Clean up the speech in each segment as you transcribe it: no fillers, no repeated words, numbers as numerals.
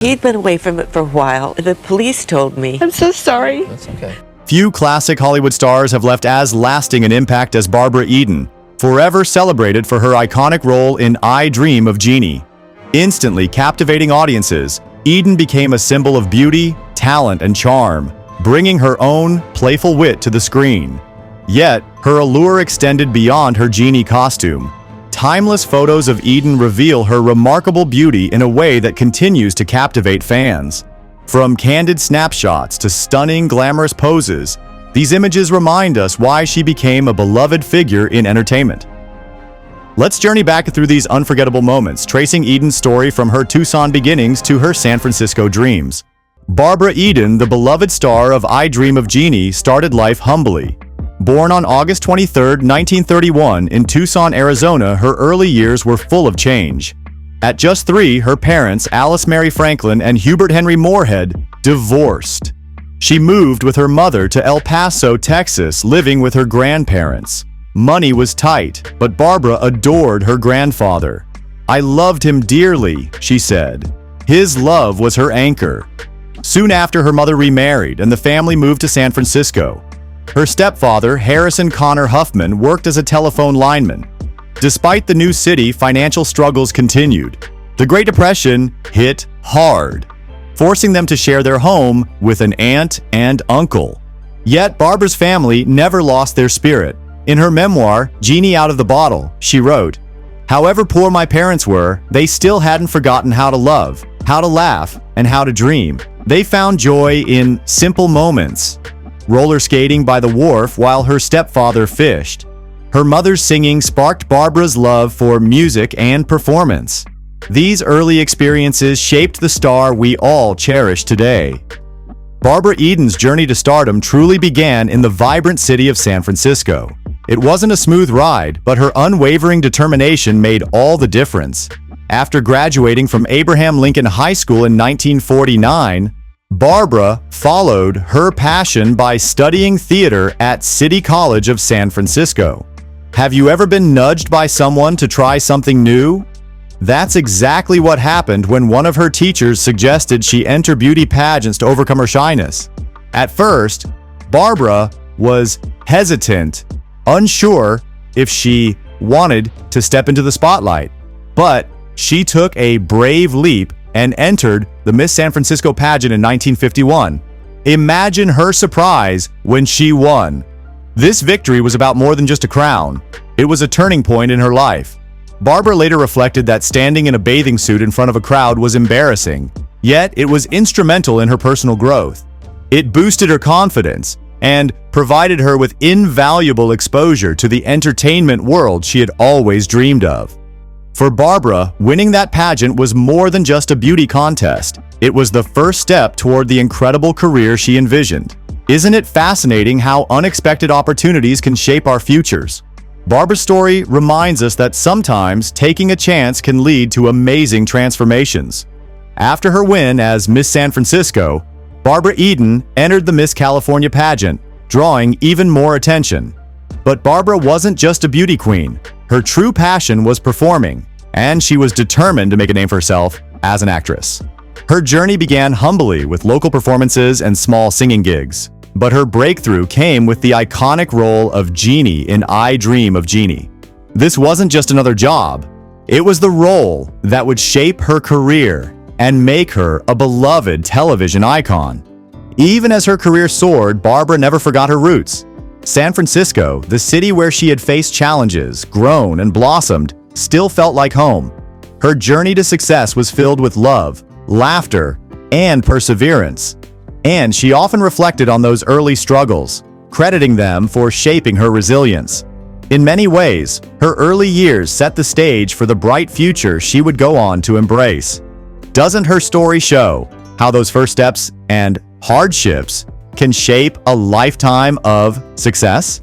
He'd been away from it for a while. The police told me. I'm so sorry. That's okay. Few classic Hollywood stars have left as lasting an impact as Barbara Eden, forever celebrated for her iconic role in I Dream of Jeannie. Instantly captivating audiences, Eden became a symbol of beauty, talent, and charm, bringing her own playful wit to the screen. Yet, her allure extended beyond her genie costume. Timeless photos of Eden reveal her remarkable beauty in a way that continues to captivate fans. From candid snapshots to stunning, glamorous poses, these images remind us why she became a beloved figure in entertainment. Let's journey back through these unforgettable moments, tracing Eden's story from her Tucson beginnings to her San Francisco dreams. Barbara Eden, the beloved star of I Dream of Jeannie, started life humbly. Born on August 23, 1931, in Tucson, Arizona, her early years were full of change. At just 3, her parents, Alice Mary Franklin and Hubert Henry Moorhead, divorced. She moved with her mother to El Paso, Texas, living with her grandparents. Money was tight, but Barbara adored her grandfather. "I loved him dearly," she said. His love was her anchor. Soon after, her mother remarried, and the family moved to San Francisco. Her stepfather, Harrison Connor Huffman, worked as a telephone lineman. Despite the new city, financial struggles continued. The Great Depression hit hard, forcing them to share their home with an aunt and uncle. Yet, Barbara's family never lost their spirit. In her memoir, Genie Out of the Bottle, she wrote, "However poor my parents were, they still hadn't forgotten how to love, how to laugh, and how to dream. They found joy in simple moments. Roller skating by the wharf while her stepfather fished. Her mother's singing sparked Barbara's love for music and performance. These early experiences shaped the star we all cherish today." Barbara Eden's journey to stardom truly began in the vibrant city of San Francisco. It wasn't a smooth ride, but her unwavering determination made all the difference. After graduating from Abraham Lincoln High School in 1949, Barbara followed her passion by studying theater at City College of San Francisco. Have you ever been nudged by someone to try something new? That's exactly what happened when one of her teachers suggested she enter beauty pageants to overcome her shyness. At first, Barbara was hesitant, unsure if she wanted to step into the spotlight. But she took a brave leap and entered the Miss San Francisco pageant in 1951. Imagine her surprise when she won. This victory was about more than just a crown. It was a turning point in her life. Barbara later reflected that standing in a bathing suit in front of a crowd was embarrassing, yet it was instrumental in her personal growth. It boosted her confidence and provided her with invaluable exposure to the entertainment world she had always dreamed of. For Barbara, winning that pageant was more than just a beauty contest. It was the first step toward the incredible career she envisioned. Isn't it fascinating how unexpected opportunities can shape our futures? Barbara's story reminds us that sometimes taking a chance can lead to amazing transformations. After her win as Miss San Francisco, Barbara Eden entered the Miss California pageant, drawing even more attention. But Barbara wasn't just a beauty queen. Her true passion was performing, and she was determined to make a name for herself as an actress. Her journey began humbly with local performances and small singing gigs, but her breakthrough came with the iconic role of Jeannie in I Dream of Jeannie. This wasn't just another job. It was the role that would shape her career and make her a beloved television icon. Even as her career soared, Barbara never forgot her roots. San Francisco, the city where she had faced challenges, grown, and blossomed, still felt like home. Her journey to success was filled with love, laughter, and perseverance. And she often reflected on those early struggles, crediting them for shaping her resilience. In many ways, her early years set the stage for the bright future she would go on to embrace. Doesn't her story show how those first steps and hardships can shape a lifetime of success?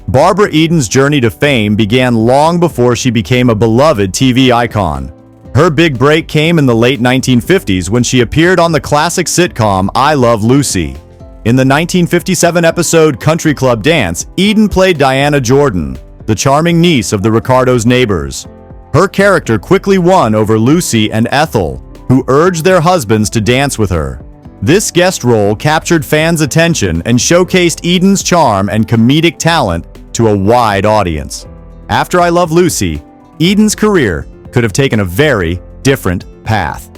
Barbara Eden's journey to fame began long before she became a beloved TV icon. Her big break came in the late 1950s when she appeared on the classic sitcom I Love Lucy. In the 1957 episode Country Club Dance, Eden played Diana Jordan, the charming niece of the Ricardos' neighbors. Her character quickly won over Lucy and Ethel, who urged their husbands to dance with her. This guest role captured fans' attention and showcased Eden's charm and comedic talent to a wide audience. After I Love Lucy, Eden's career could have taken a very different path.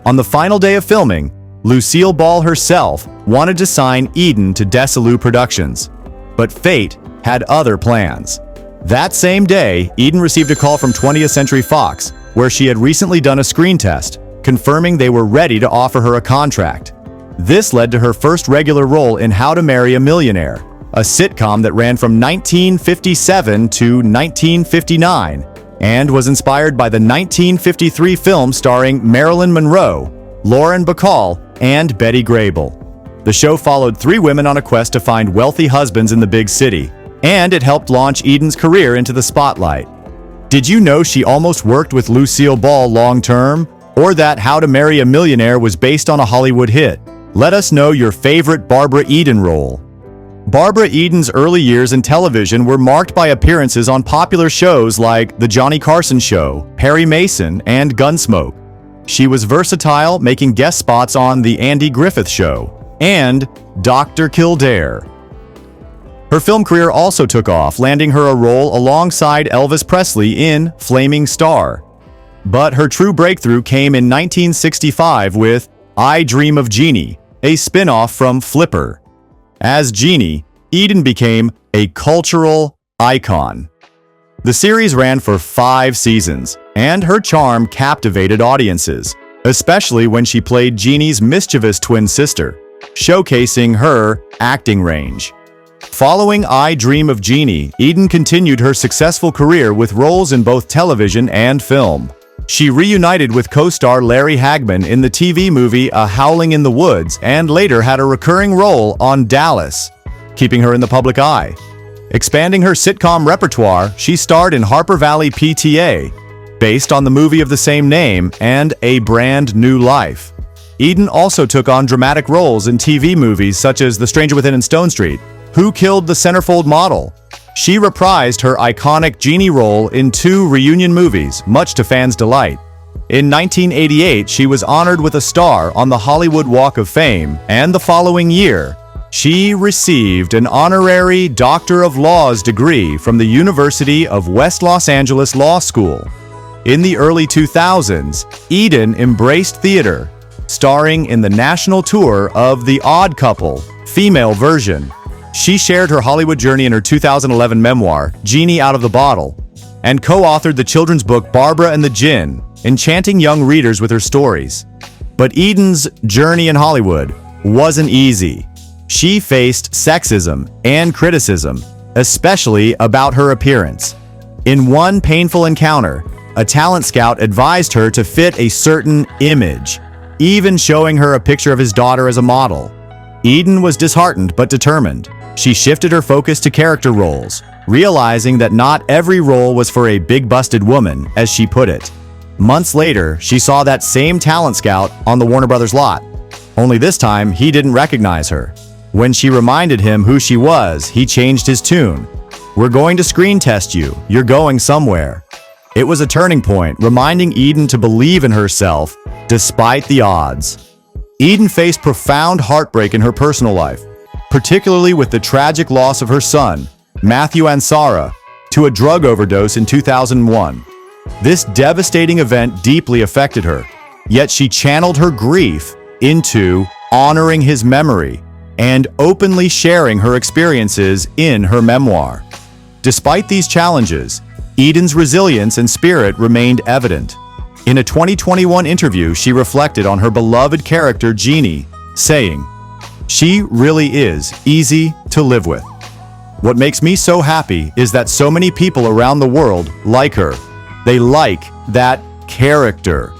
On the final day of filming, Lucille Ball herself wanted to sign Eden to Desilu Productions, but fate had other plans. That same day, Eden received a call from 20th Century Fox, where she had recently done a screen test, confirming they were ready to offer her a contract. This led to her first regular role in How to Marry a Millionaire, a sitcom that ran from 1957 to 1959 and was inspired by the 1953 film starring Marilyn Monroe, Lauren Bacall, and Betty Grable. The show followed 3 women on a quest to find wealthy husbands in the big city, and it helped launch Eden's career into the spotlight. Did you know she almost worked with Lucille Ball long-term? Or that How to Marry a Millionaire was based on a Hollywood hit? Let us know your favorite Barbara Eden role. Barbara Eden's early years in television were marked by appearances on popular shows like The Johnny Carson Show, Perry Mason, and Gunsmoke. She was versatile, making guest spots on The Andy Griffith Show and Dr. Kildare. Her film career also took off, landing her a role alongside Elvis Presley in Flaming Star. But her true breakthrough came in 1965 with I Dream of Jeannie, a spin-off from Flipper. As Jeannie, Eden became a cultural icon. The series ran for 5 seasons, and her charm captivated audiences, especially when she played Jeannie's mischievous twin sister, showcasing her acting range. Following I Dream of Jeannie, Eden continued her successful career with roles in both television and film. She reunited with co-star Larry Hagman in the TV movie A Howling in the Woods and later had a recurring role on Dallas, keeping her in the public eye. Expanding her sitcom repertoire, she starred in Harper Valley PTA, based on the movie of the same name, and A Brand New Life. Eden also took on dramatic roles in TV movies such as The Stranger Within and Stone Street, Who Killed the Centerfold Model? She reprised her iconic Jeannie role in 2 reunion movies, much to fans' delight. In 1988, she was honored with a star on the Hollywood Walk of Fame, and the following year, she received an honorary Doctor of Laws degree from the University of West Los Angeles Law School. In the early 2000s, Eden embraced theater, starring in the national tour of The Odd Couple, female version. She shared her Hollywood journey in her 2011 memoir, Genie Out of the Bottle, and co-authored the children's book Barbara and the Djinn, enchanting young readers with her stories. But Eden's journey in Hollywood wasn't easy. She faced sexism and criticism, especially about her appearance. In one painful encounter, a talent scout advised her to fit a certain image, even showing her a picture of his daughter as a model. Eden was disheartened but determined. She shifted her focus to character roles, realizing that not every role was for a big-busted woman, as she put it. Months later, she saw that same talent scout on the Warner Brothers lot. Only this time, he didn't recognize her. When she reminded him who she was, he changed his tune. "We're going to screen test you. You're going somewhere." It was a turning point, reminding Eden to believe in herself, despite the odds. Eden faced profound heartbreak in her personal life, particularly with the tragic loss of her son, Matthew Ansara, to a drug overdose in 2001. This devastating event deeply affected her, yet she channeled her grief into honoring his memory and openly sharing her experiences in her memoir. Despite these challenges, Eden's resilience and spirit remained evident. In a 2021 interview, she reflected on her beloved character Jeannie, saying, "She really is easy to live with. What makes me so happy is that so many people around the world like her. They like that character."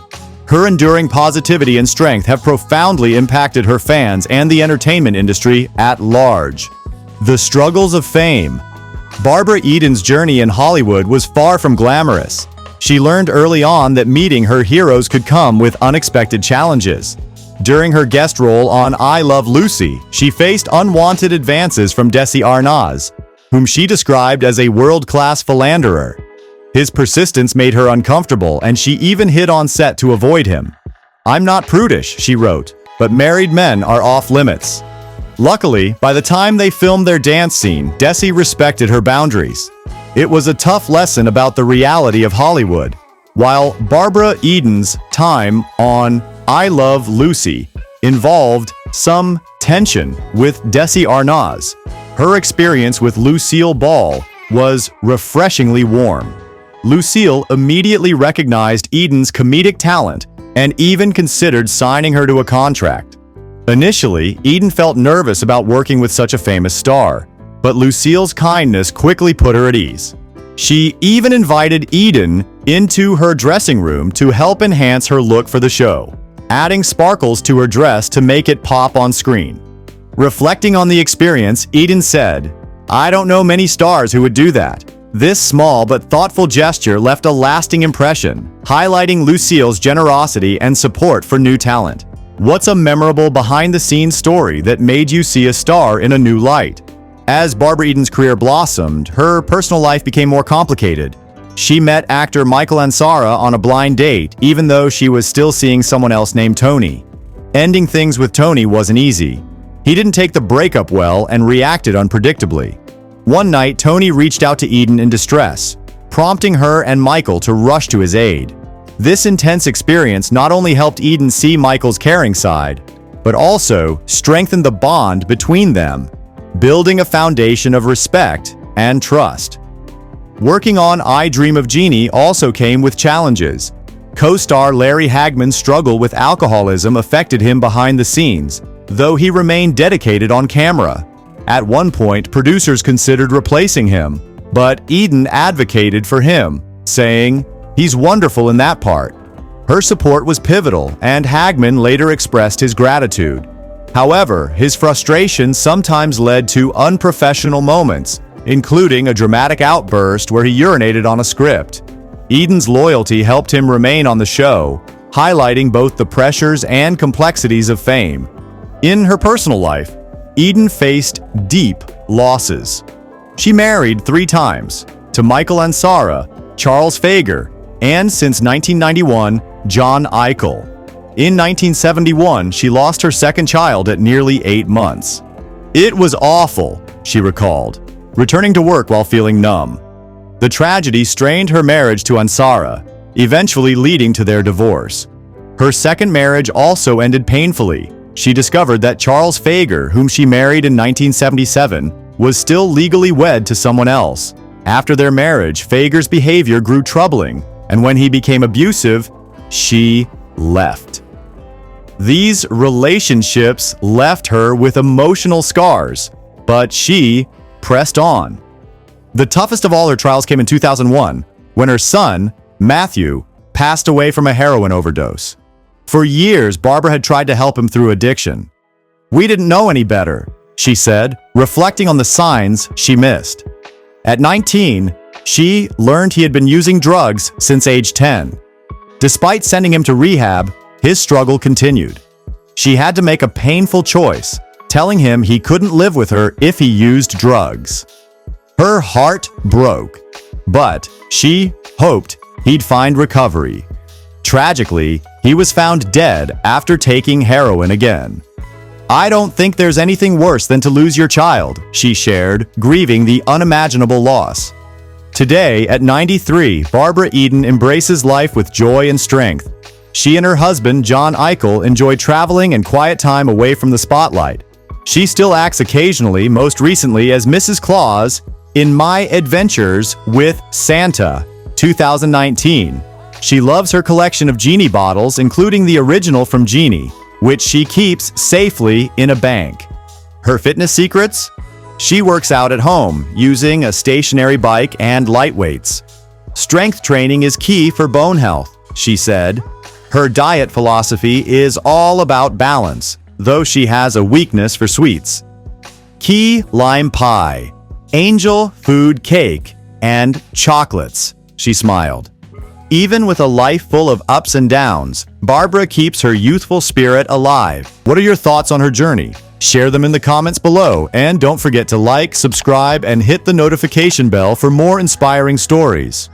Her enduring positivity and strength have profoundly impacted her fans and the entertainment industry at large. The struggles of fame. Barbara Eden's journey in Hollywood was far from glamorous. She learned early on that meeting her heroes could come with unexpected challenges. During her guest role on I Love Lucy, she faced unwanted advances from Desi Arnaz, whom she described as a world-class philanderer. His persistence made her uncomfortable, and she even hid on set to avoid him. "I'm not prudish," she wrote, "but married men are off limits." Luckily, by the time they filmed their dance scene, Desi respected her boundaries. It was a tough lesson about the reality of Hollywood. While Barbara Eden's time on I Love Lucy involved some tension with Desi Arnaz, her experience with Lucille Ball was refreshingly warm. Lucille immediately recognized Eden's comedic talent and even considered signing her to a contract. Initially, Eden felt nervous about working with such a famous star, but Lucille's kindness quickly put her at ease. She even invited Eden into her dressing room to help enhance her look for the show, adding sparkles to her dress to make it pop on screen. Reflecting on the experience, Eden said, "I don't know many stars who would do that. This small but thoughtful gesture left a lasting impression, highlighting Lucille's generosity and support for new talent." What's a memorable behind-the-scenes story that made you see a star in a new light? As Barbara Eden's career blossomed, her personal life became more complicated. She met actor Michael Ansara on a blind date, even though she was still seeing someone else named Tony. Ending things with Tony wasn't easy. He didn't take the breakup well and reacted unpredictably. One night, Tony reached out to Eden in distress, prompting her and Michael to rush to his aid. This intense experience not only helped Eden see Michael's caring side, but also strengthened the bond between them, building a foundation of respect and trust. Working on I Dream of Jeannie also came with challenges. Co-star Larry Hagman's struggle with alcoholism affected him behind the scenes, though he remained dedicated on camera. At one point, producers considered replacing him, but Eden advocated for him, saying, "He's wonderful in that part." Her support was pivotal, and Hagman later expressed his gratitude. However, his frustration sometimes led to unprofessional moments, including a dramatic outburst where he urinated on a script. Eden's loyalty helped him remain on the show, highlighting both the pressures and complexities of fame. In her personal life, Eden faced deep losses. She married 3 times, to Michael Ansara, Charles Fager, and since 1991, John Eichel. In 1971, she lost her second child at nearly 8 months. "It was awful," she recalled, returning to work while feeling numb. The tragedy strained her marriage to Ansara, eventually leading to their divorce. Her second marriage also ended painfully. She discovered that Charles Fager, whom she married in 1977, was still legally wed to someone else. After their marriage, Fager's behavior grew troubling, and when he became abusive, she left. These relationships left her with emotional scars, but she pressed on. The toughest of all her trials came in 2001, when her son, Matthew, passed away from a heroin overdose. For years, Barbara had tried to help him through addiction. "We didn't know any better," she said, reflecting on the signs she missed. At 19, she learned he had been using drugs since age 10. Despite sending him to rehab, his struggle continued. She had to make a painful choice, telling him he couldn't live with her if he used drugs. Her heart broke, but she hoped he'd find recovery. Tragically, he was found dead after taking heroin again. "I don't think there's anything worse than to lose your child," she shared, grieving the unimaginable loss. Today, at 93, Barbara Eden embraces life with joy and strength. She and her husband, John Eichel, enjoy traveling and quiet time away from the spotlight. She still acts occasionally, most recently as Mrs. Claus in My Adventures with Santa, 2019. She loves her collection of Genie bottles, including the original from Genie, which she keeps safely in a bank. Her fitness secrets? She works out at home, using a stationary bike and light weights. "Strength training is key for bone health," she said. Her diet philosophy is all about balance, though she has a weakness for sweets. Key lime pie, angel food cake, and chocolates, she smiled. Even with a life full of ups and downs, Barbara keeps her youthful spirit alive. What are your thoughts on her journey? Share them in the comments below, and don't forget to like, subscribe, and hit the notification bell for more inspiring stories.